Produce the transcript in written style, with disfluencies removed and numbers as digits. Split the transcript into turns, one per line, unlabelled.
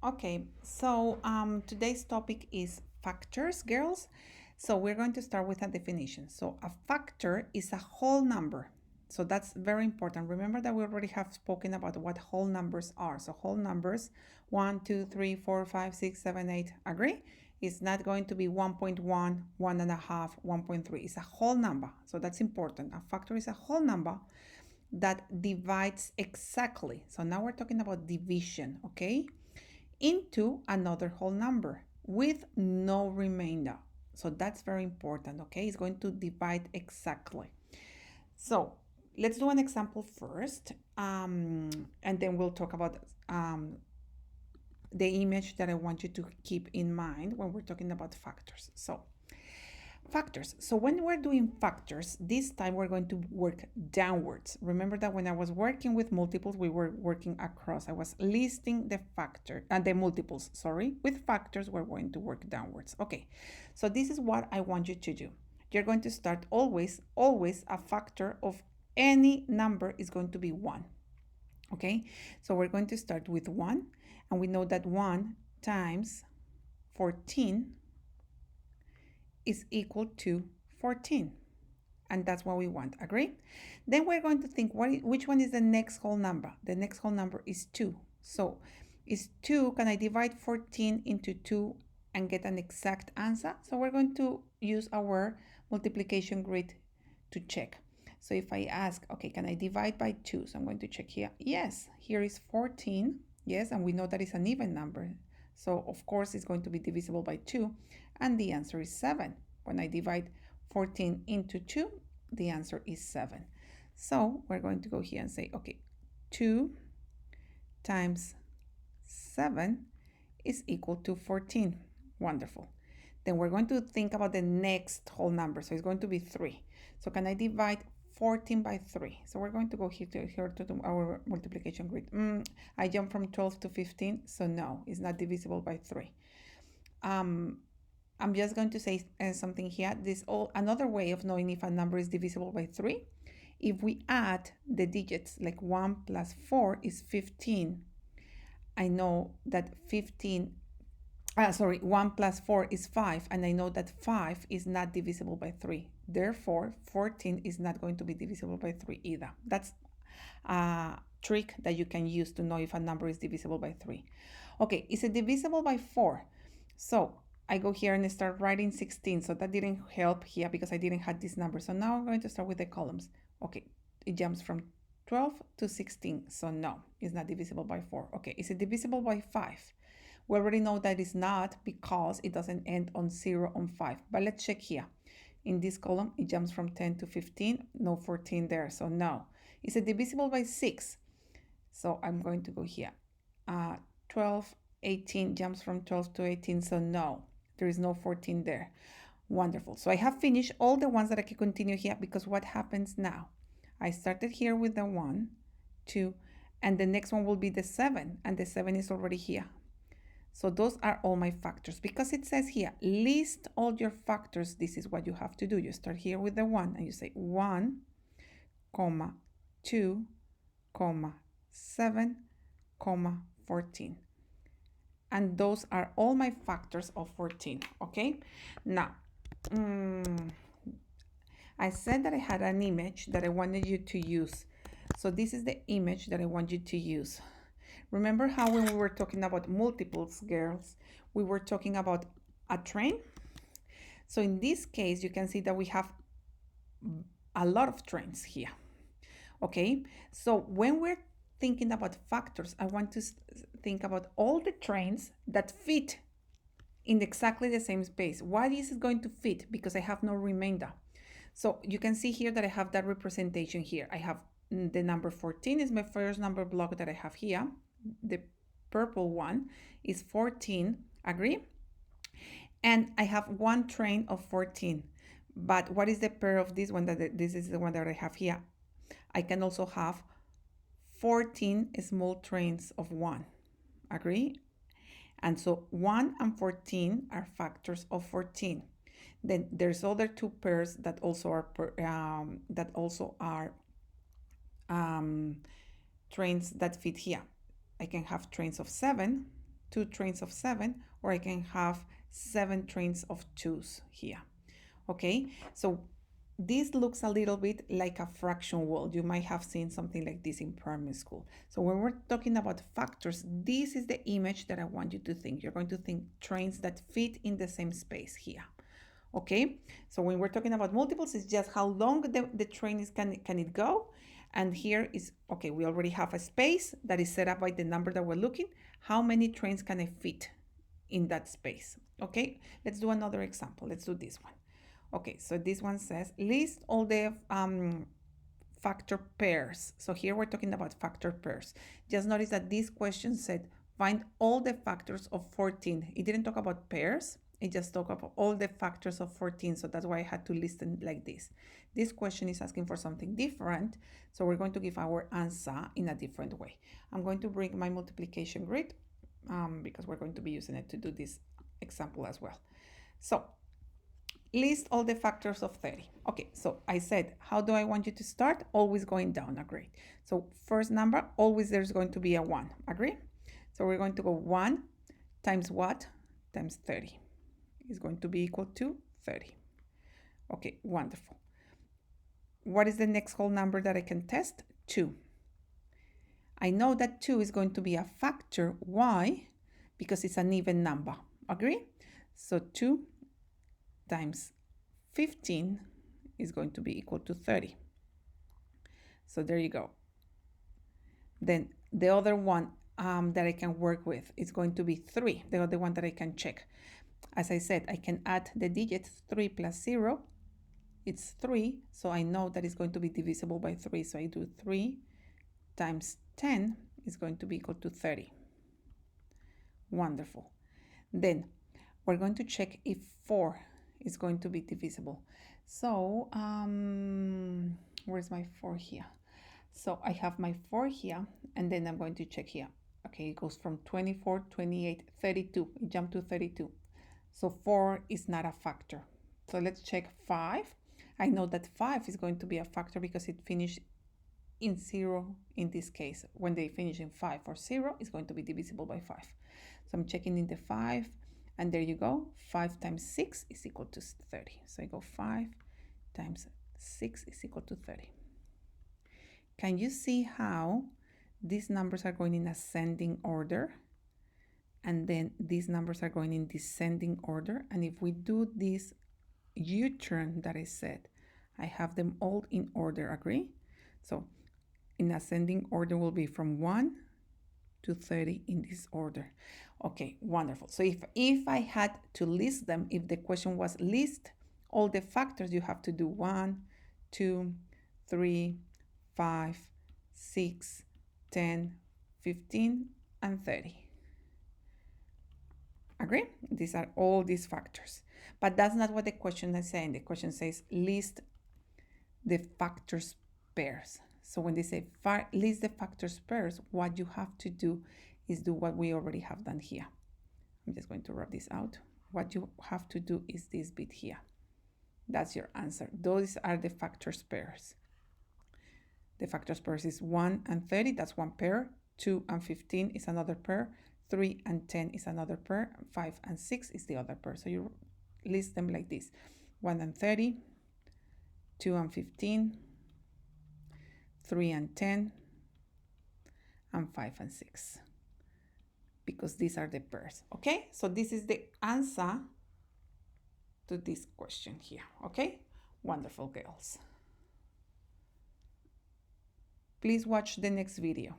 Okay, so today's topic is factors, girls. So we're going to start with a definition. So a factor is a whole number. So that's very important. Remember that we already have spoken about what whole numbers are. So whole numbers, 1, 2, 3, 4, 5, 6, 7, 8. Agree? It's not going to be 1.1, 1.5, 1.3. It's a whole number. So that's important. A factor is a whole number that divides exactly. So now we're talking about division, okay? Into another whole number with no remainder. So that's very important, okay? It's going to divide exactly. So let's do an example first, and then we'll talk about the image that I want you to keep in mind when we're talking about factors. So factors. So when we're doing factors, this time we're going to work downwards. Remember that when I was working with multiples, we were working across. I was listing the factor and the multiples, sorry. With factors, we're going to work downwards. Okay, so this is what I want you to do. You're going to start always a factor of any number is going to be 1. Okay, so we're going to start with 1, and we know that 1 times 14 is equal to 14, and that's what we want. Agree? Then we're going to think which one is the next whole number. The next whole number is 2. So is 2, can I divide 14 into 2 and get an exact answer? So we're going to use our multiplication grid to check. So if I ask, okay, can I divide by 2? So I'm going to check here. Yes, here is 14. Yes, and we know that it's an even number. So of course it's going to be divisible by 2, and the answer is 7. When I divide 14 into 2, the answer is 7. So we're going to go here and say, okay, 2 times 7 is equal to 14. Wonderful. Then we're going to think about the next whole number. So it's going to be 3. So can I divide 14 by 3? So we're going to go here to our multiplication grid. I jump from 12 to 15, so no, it's not divisible by 3. I'm just going to say something here. Another way of knowing if a number is divisible by 3, if we add the digits, like 1 plus 4 is 15. I know that 1 plus 4 is 5, and I know that 5 is not divisible by 3. Therefore, 14 is not going to be divisible by 3 either. That's a trick that you can use to know if a number is divisible by 3. Okay, is it divisible by 4? So I go here and start writing 16. So that didn't help here because I didn't have this number. So now I'm going to start with the columns. Okay, it jumps from 12 to 16. So no, it's not divisible by 4. Okay, is it divisible by 5? We already know that it's not because it doesn't end on 0 on 5. But let's check here. In this column, it jumps from 10 to 15. No 14 there, so no. Is it divisible by 6? So I'm going to go here. 12, 18 jumps from 12 to 18, so no. There is no 14 there. Wonderful. So I have finished all the ones that I can continue here, because what happens now? I started here with the 1, 2, and the next one will be the 7, and the 7 is already here. So those are all my factors. Because it says here, list all your factors, this is what you have to do. You start here with the 1, and you say 1, 2, 7, 14. And those are all my factors of 14, okay? Now, I said that I had an image that I wanted you to use. So this is the image that I want you to use. Remember how when we were talking about multiples, girls, we were talking about a train? So in this case, you can see that we have a lot of trains here, okay? So when we're thinking about factors, I want to think about all the trains that fit in exactly the same space. Why is it going to fit? Because I have no remainder. So you can see here that I have that representation here. I have the number 14 is my first number block that I have here. The purple one is 14, agree? And I have one train of 14. But what is the pair of this one? This is the one that I have here. I can also have 14 small trains of 1, agree? And so 1 and 14 are factors of 14. Then there's other two pairs that also are trains that fit here. I can have trains of 7 2 trains of 7, or I can have 7 trains of 2s here. Okay, so this looks a little bit like a fraction wall. You might have seen something like this in primary school. So when we're talking about factors, this is the image that I want you to think. You're going to think trains that fit in the same space here. Okay, so when we're talking about multiples, it's just how long the train is, can it go? And here is, okay, we already have a space that is set up by the number that we're looking. How many trains can I fit in that space? Okay, let's do another example. Let's do this one. Okay, so this one says, list all the factor pairs. So here we're talking about factor pairs. Just notice that this question said, find all the factors of 14. It didn't talk about pairs. It just talked about all the factors of 14. So that's why I had to list them like this. This question is asking for something different. So we're going to give our answer in a different way. I'm going to bring my multiplication grid because we're going to be using it to do this example as well. So list all the factors of 30. Okay, so I said, how do I want you to start? Always going down, agree? So first number, always there's going to be a 1, agree? So we're going to go 1 times what? Times 30 is going to be equal to 30. Okay, wonderful. What is the next whole number that I can test? 2. I know that 2 is going to be a factor. Why? Because it's an even number, agree? So 2 times 15 is going to be equal to 30. So there you go. Then the other one that I can work with is going to be 3, the other one that I can check. As I said, I can add the digits 3 plus 0. It's 3, so I know that it's going to be divisible by 3. So I do 3 times 10 is going to be equal to 30. Wonderful. Then we're going to check if 4 is going to be divisible. So where's my 4 here? So I have my 4 here, and then I'm going to check here. Okay, it goes from 24, 28, 32. It jumped to 32. So 4 is not a factor. So let's check 5. I know that 5 is going to be a factor because it finished in 0 in this case. When they finish in 5 or 0, it's going to be divisible by 5. So I'm checking in the 5, and there you go. 5 times 6 is equal to 30. So I go 5 times 6 is equal to 30. Can you see how these numbers are going in ascending order? And then these numbers are going in descending order. And if we do this U-turn that I said, I have them all in order, agree? So in ascending order will be from 1 to 30 in this order. Okay, wonderful. So if I had to list them, if the question was list all the factors, you have to do 1, 2, 3, 5, 6, 10, 15, and 30. Agree? These are all these factors. But that's not what the question is saying. The question says list the factors pairs. So when they say list the factors pairs, what you have to do is do what we already have done here. I'm just going to rub this out. What you have to do is this bit here. That's your answer. Those are the factors pairs. The factors pairs is 1 and 30, that's one pair. 2 and 15 is another pair. 3 and 10 is another pair. 5 and 6 is the other pair. So you list them like this: 1 and 30, 2 and 15, 3 and 10, and 5 and 6. Because these are the pairs, okay? So this is the answer to this question here, okay? Wonderful, girls. Please watch the next video.